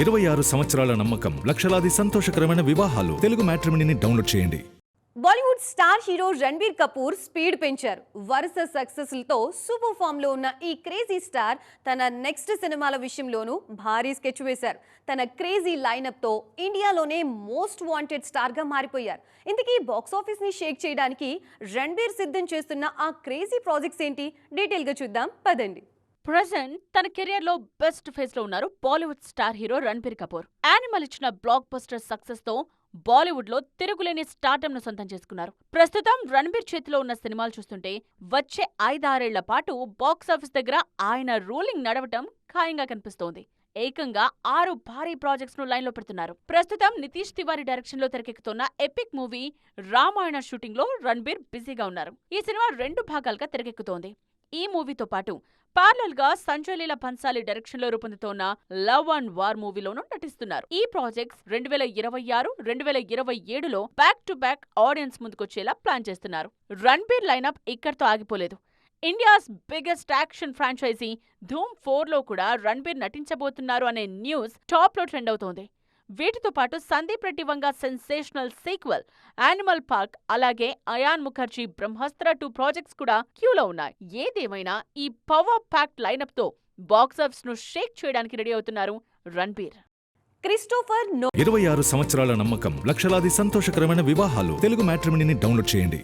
26 సంవత్సరాల నమ్మకం, లక్షలాది సంతోషకరమైన వివాహాలు. తెలుగు మ్యాట్రిమోనీని డౌన్లోడ్ చేయండి. Bollywood star hero Ranbir Kapoor speed పెంచారు. వరుస సక్సెస్లతో సూపర్ ఫామ్ లో ఉన్న ఈ క్రేజీ స్టార్ తన నెక్స్ట్ సినిమాల విషయంలోనూ భారీ స్కెచ్ వేశారు. తన క్రేజీ లైనప్ తో ఇండియాలోనే మోస్ట్ వాంటెడ్ స్టార్ గా మారిపోయారు. ఇంతకీ బాక్స్ ఆఫీస్ ని షేక్ చేయడానికి రణబీర్ సిద్ధం చేస్తున్న ఆ క్రేజీ ప్రాజెక్ట్స్ ఏంటి, డీటెయిల్ గా చూద్దాం పదండి. ప్రెజెంట్ తన కెరియర్ లో బెస్ట్ ఫేజ్ లో ఉన్నారు Bollywood star hero Ranbir Kapoor. Animal ఇచ్చిన బ్లాక్ బస్టర్ సక్సెస్ తో బాలీవుడ్ లో తిరుగులేని స్టార్డమ్ ను సొంతం చేసుకున్నారు. ప్రస్తుతం రణబీర్ చేతిలో ఉన్న సినిమాలు చూస్తుంటే వచ్చే 5-6 ఏళ్ల పాటు బాక్సాఫీస్ దగ్గర ఆయన రూలింగ్ నడవటం ఖాయంగా కనిపిస్తోంది. ఏకంగా 6 భారీ ప్రాజెక్ట్స్ ను లైన్ లో పెడుతున్నారు. ప్రస్తుతం నితీష్ తివారీ డైరెక్షన్ లో తెరకెక్కుతున్న ఎపిక్ మూవీ రామాయణ షూటింగ్ లో రణబీర్ బిజీగా ఉన్నారు. ఈ సినిమా 2 భాగాలుగా తెరకెక్కుతోంది. ఈ మూవీతో పాటు పార్లల్ గా సంజయ్ లీలా భన్సాలి డైరెక్షన్ లో రూపొందుతోన్న లవ్ అండ్ వార్ మూవీలోనూ నటిస్తున్నారు. ఈ ప్రాజెక్ట్స్ 2026, 2027లో బ్యాక్ టు బ్యాక్ ఆడియన్స్ ముందుకొచ్చేలా ప్లాన్ చేస్తున్నారు. రణబీర్ లైనప్ ఇక్కడితో ఆగిపోలేదు. ఇండియాస్ బిగ్గెస్ట్ యాక్షన్ ఫ్రాంచైజీ ధూమ్ 4లో కూడా రణబీర్ నటించబోతున్నారు అనే న్యూస్ టాప్ లో ట్రెండ్ అవుతోంది. వీటితో పాటు Sandeep Reddy Vanga sensational sequel animal park, అలాగే అయాన్ ముఖర్జీ బ్రహ్మాస్త్ర 2 ప్రాజెక్ట్స్ కూడా క్యూలో ఉన్నాయి. ఏదేమైనా ఈ పవర్ ప్యాక్డ్ లైనప్ తో బాక్సాఫీస్ ను షేక్ చేయడానికి రెడీ అవుతున్నారు రణబీర్. 26 సంవత్సరాల నమ్మకం, లక్షలాది సంతోషకరమైన వివాహాలు. తెలుగు మ్యాట్రిమోనీని డౌన్లోడ్ చేయండి.